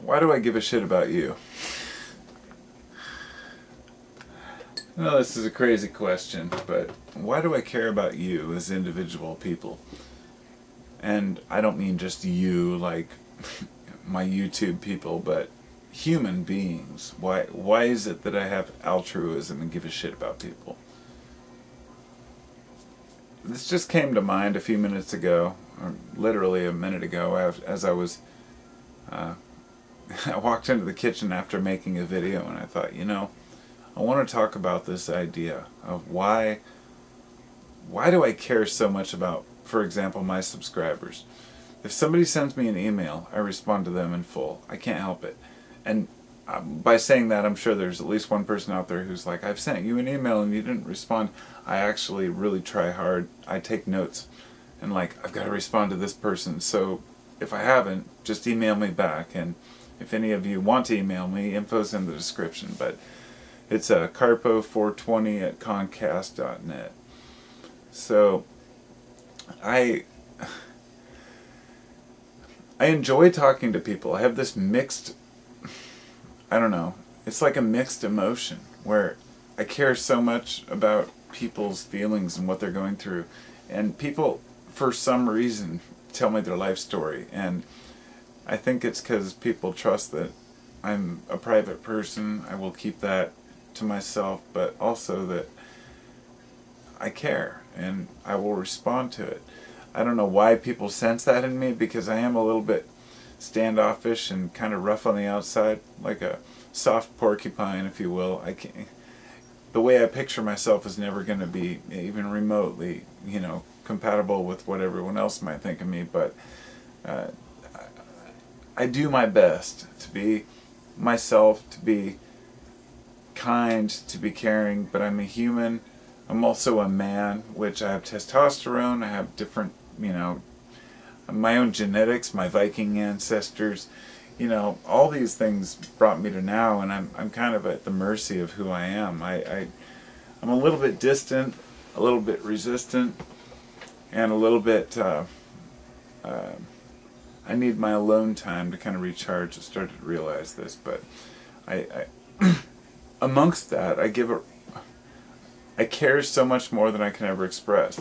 Why do I give a shit about you? Well, this is a crazy question, but why do I care about you as individual people? And I don't mean just you, like my YouTube people, but human beings. Why is it that I have altruism and give a shit about people? This just came to mind a few minutes ago, or literally a minute ago, as I was I walked into the kitchen after making a video, and I thought, you know, I want to talk about this idea of why do I care so much about, for example, my subscribers. If somebody sends me an email, I respond to them in full. I can't help it. And by saying that, I'm sure there's at least one person out there who's like, I've sent you an email and you didn't respond. I actually really try hard. I take notes. And like, I've got to respond to this person. So if I haven't, just email me back. And if any of you want to email me, info's in the description. But it's carpo420@comcast.net. So I enjoy talking to people. I have this mixed, I don't know, it's like a mixed emotion where I care so much about people's feelings and what they're going through. And people, for some reason, tell me their life story. And I think it's because people trust that I'm a private person. I will keep that to myself, but also that I care and I will respond to it. I don't know why people sense that in me, because I am a little bit standoffish and kind of rough on the outside, like a soft porcupine, if you will. The way I picture myself is never going to be even remotely, you know, compatible with what everyone else might think of me, but I do my best to be myself, to be kind, to be caring, but I'm a human. I'm also a man, which I have testosterone, I have different, you know, my own genetics, my Viking ancestors, you know, all these things brought me to now, and I'm kind of at the mercy of who I am. I'm a little bit distant, a little bit resistant, and a little bit, I need my alone time to kind of recharge. I started to realize this, but I amongst that, I care so much more than I can ever express.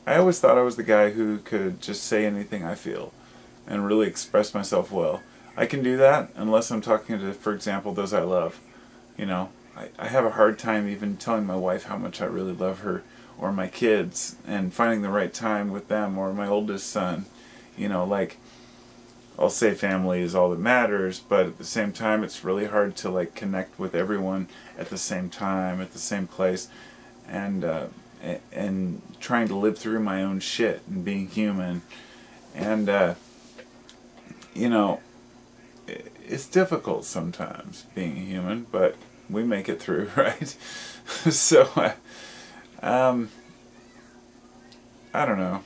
I always thought I was the guy who could just say anything I feel and really express myself well. I can do that unless I'm talking to, for example, those I love. You know, I have a hard time even telling my wife how much I really love her, or my kids, and finding the right time with them, or my oldest son. You know, like, I'll say family is all that matters, but at the same time it's really hard to like connect with everyone at the same time, at the same place, and trying to live through my own shit and being human. And you know, it's difficult sometimes being a human, but we make it through, right? So I don't know,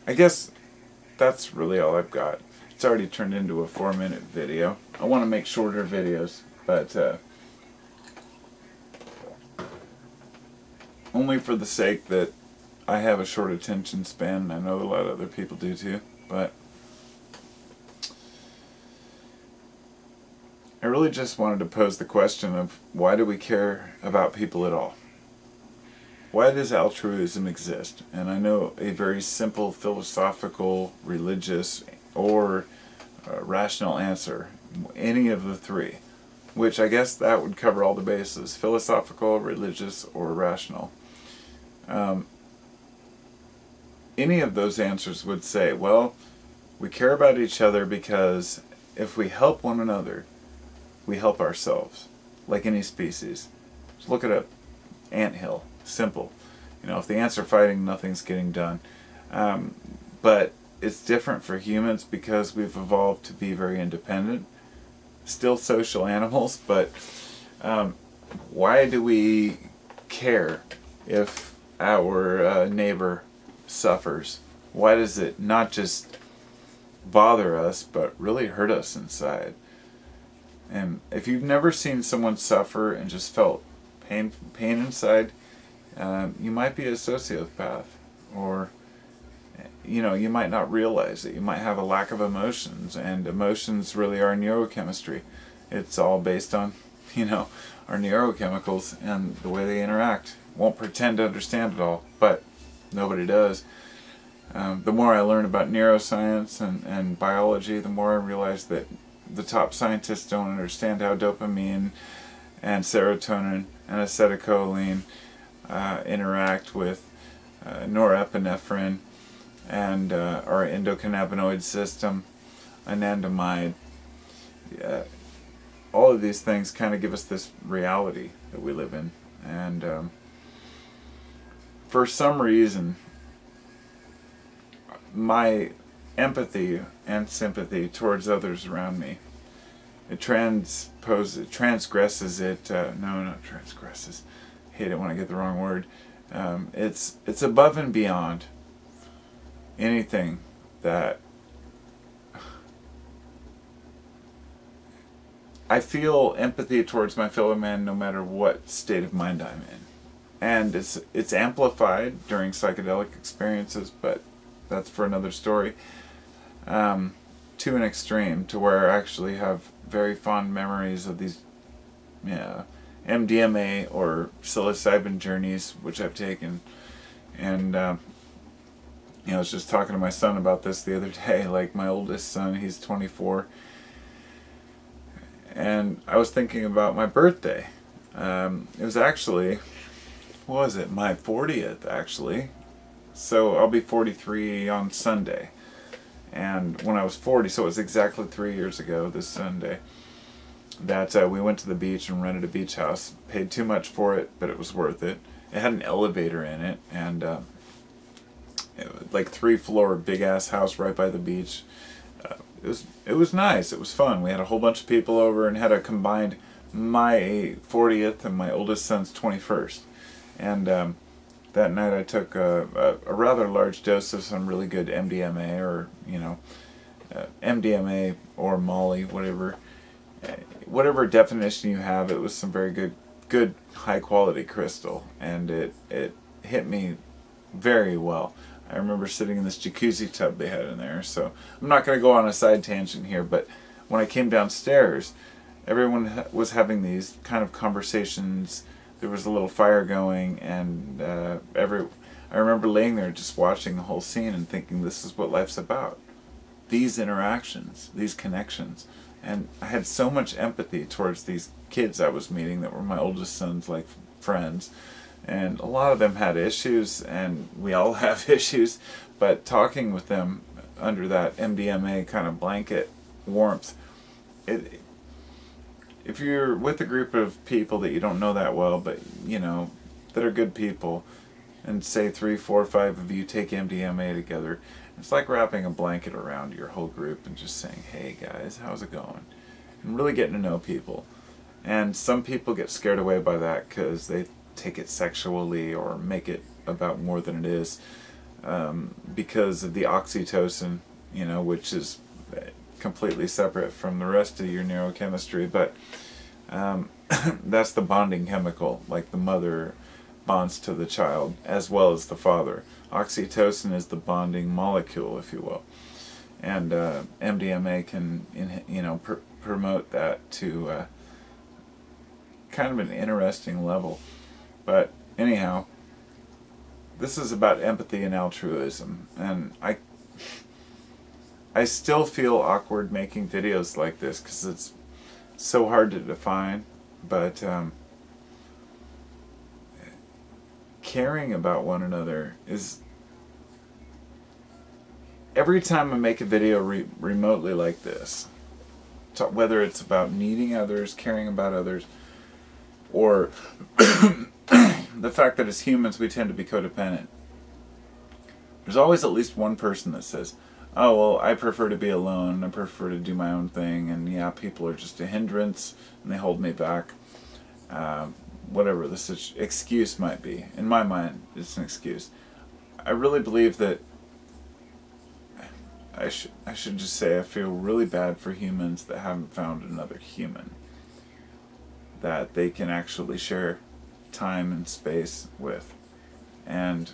I guess that's really all I've got. It's already turned into a 4-minute video. I want to make shorter videos, but only for the sake that I have a short attention span. I know a lot of other people do too, but I really just wanted to pose the question of, why do we care about people at all? Why does altruism exist? And I know a very simple philosophical, religious, or rational answer, any of the three, which I guess that would cover all the bases: philosophical, religious, or rational. Any of those answers would say, well, we care about each other because if we help one another, we help ourselves, like any species. Just look at an anthill. Simple. You know, if the ants are fighting, nothing's getting done. But it's different for humans because we've evolved to be very independent. Still social animals, but why do we care if our neighbor suffers? Why does it not just bother us, but really hurt us inside? And if you've never seen someone suffer and just felt pain inside, you might be a sociopath, or you know, you might not realize it. You might have a lack of emotions, and emotions really are neurochemistry. It's all based on, you know, our neurochemicals and the way they interact. Won't pretend to understand it all, but nobody does. The more I learn about neuroscience and biology, the more I realize that the top scientists don't understand how dopamine and serotonin and acetylcholine interact with norepinephrine and our endocannabinoid system, anandamide. All of these things kind of give us this reality that we live in. And for some reason, my empathy and sympathy towards others around me, it transgresses it. No, not transgresses. Hate it when I get the wrong word. It's above and beyond anything that I feel empathy towards my fellow man no matter what state of mind I'm in. And it's amplified during psychedelic experiences, but that's for another story. To an extreme, to where I actually have very fond memories of these MDMA or psilocybin journeys which I've taken. And I was just talking to my son about this the other day. Like, my oldest son, he's 24, and I was thinking about my birthday. It was actually, what was it, my 40th actually. So I'll be 43 on Sunday. And when I was 40, so it was exactly 3 years ago this Sunday, that we went to the beach and rented a beach house. Paid too much for it, but it was worth it. It had an elevator in it, and it was like 3-floor big ass house right by the beach. It was nice. It was fun. We had a whole bunch of people over and had a combined my 40th and my oldest son's 21st. And that night I took a rather large dose of some really good MDMA, or MDMA or Molly, whatever definition you have. It was some very good high quality crystal, and it hit me very well. I remember sitting in this jacuzzi tub they had in there. So I'm not going to go on a side tangent here, but when I came downstairs, everyone was having these kind of conversations. There was a little fire going, and I remember laying there just watching the whole scene and thinking, this is what life's about. These interactions, these connections. And I had so much empathy towards these kids I was meeting that were my oldest son's like friends. And a lot of them had issues, and we all have issues, but talking with them under that MDMA kind of blanket warmth, if you're with a group of people that you don't know that well, but that are good people, and say 3, 4, 5 of you take MDMA together, it's like wrapping a blanket around your whole group and just saying, hey guys, how's it going? And really getting to know people. And some people get scared away by that because they take it sexually or make it about more than it is, because of the oxytocin, which is completely separate from the rest of your neurochemistry, but that's the bonding chemical, like the mother bonds to the child as well as the father. Oxytocin is the bonding molecule, if you will, and MDMA can promote that to kind of an interesting level. But anyhow, this is about empathy and altruism, and I still feel awkward making videos like this because it's so hard to define, but caring about one another is, every time I make a video remotely like this, whether it's about needing others, caring about others, or the fact that as humans we tend to be codependent, there's always at least one person that says, oh, well, I prefer to be alone, I prefer to do my own thing, and yeah, people are just a hindrance, and they hold me back. Whatever the excuse might be. In my mind, it's an excuse. I really believe that I should just say I feel really bad for humans that haven't found another human that they can actually share time and space with. And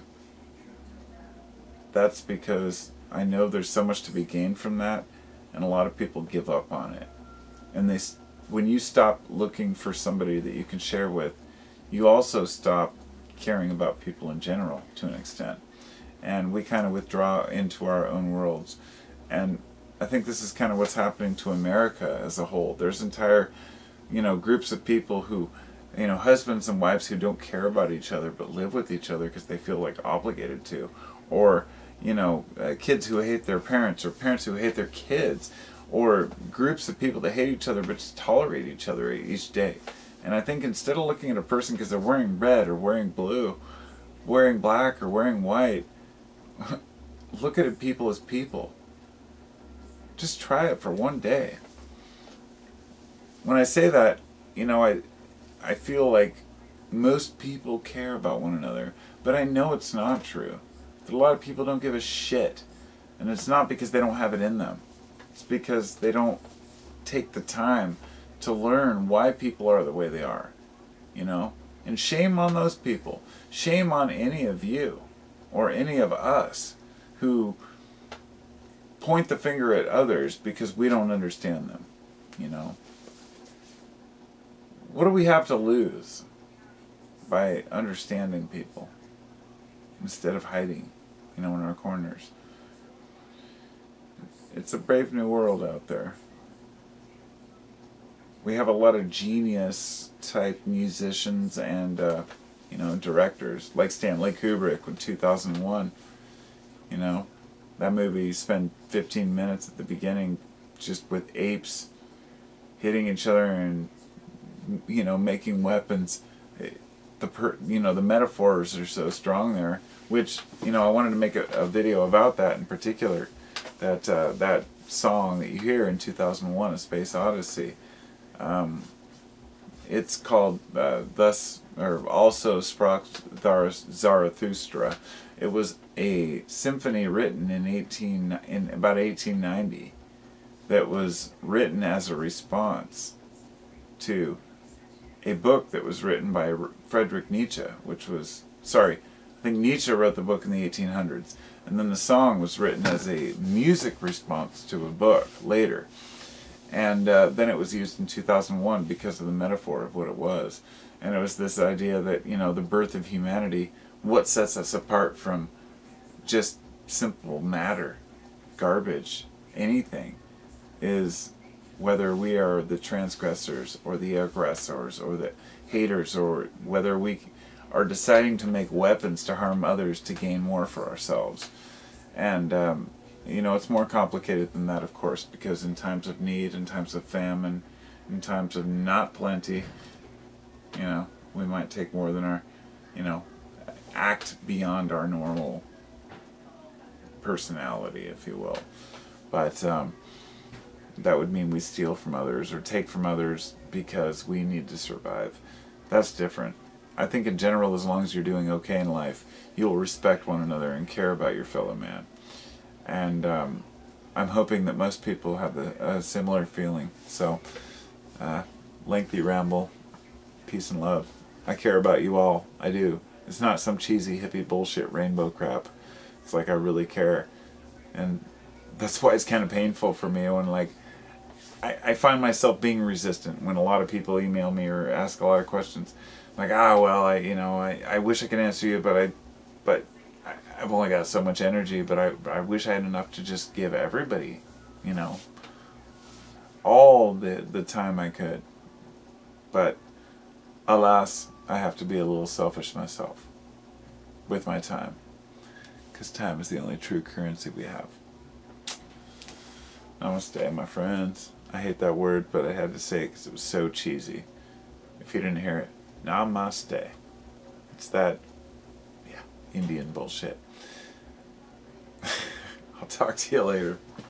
that's because I know there's so much to be gained from that, and a lot of people give up on it. And when you stop looking for somebody that you can share with, you also stop caring about people in general to an extent. And we kind of withdraw into our own worlds. And I think this is kind of what's happening to America as a whole. There's entire, groups of people who, husbands and wives who don't care about each other but live with each other because they feel like obligated to. Or, kids who hate their parents, or parents who hate their kids, or groups of people that hate each other but just tolerate each other each day. And I think instead of looking at a person because they're wearing red or wearing blue, wearing black or wearing white, look at people as people. Just try it for one day. When I say that, I feel like most people care about one another, but I know it's not true. That a lot of people don't give a shit. And it's not because they don't have it in them. It's because they don't take the time to learn why people are the way they are. And shame on those people. Shame on any of you or any of us who point the finger at others because we don't understand them. What do we have to lose by understanding people instead of hiding, in our corners? It's a brave new world out there. We have a lot of genius type musicians and directors, like Stanley Kubrick in 2001. That movie spent 15 minutes at the beginning just with apes hitting each other and making weapons. The metaphors are so strong there, which I wanted to make a video about that in particular. That song that you hear in 2001, A Space Odyssey. It's called Also Sprach Zarathustra. It was a symphony written in about 1890 that was written as a response to a book that was written by Friedrich Nietzsche, I think Nietzsche wrote the book in the 1800s, and then the song was written as a music response to a book later. And then it was used in 2001 because of the metaphor of what it was. And it was this idea that, the birth of humanity, what sets us apart from just simple matter, garbage, anything, is whether we are the transgressors or the aggressors or the haters, or whether we are deciding to make weapons to harm others to gain more for ourselves. And it's more complicated than that, of course, because in times of need, in times of famine, in times of not plenty, we might take more than our, act beyond our normal personality, if you will. But that would mean we steal from others or take from others because we need to survive. That's different. I think in general, as long as you're doing okay in life, you'll respect one another and care about your fellow man. And I'm hoping that most people have a similar feeling. So, lengthy ramble, peace and love. I care about you all. I do. It's not some cheesy hippie bullshit rainbow crap. It's like I really care. And that's why it's kind of painful for me when, I find myself being resistant when a lot of people email me or ask a lot of questions. Like, I wish I could answer you, but I've only got so much energy, but I wish I had enough to just give everybody, all the time I could. But alas, I have to be a little selfish myself with my time, because time is the only true currency we have. Namaste, my friends. I hate that word, but I had to say it because it was so cheesy. If you didn't hear it, namaste. It's that, Indian bullshit. I'll talk to you later.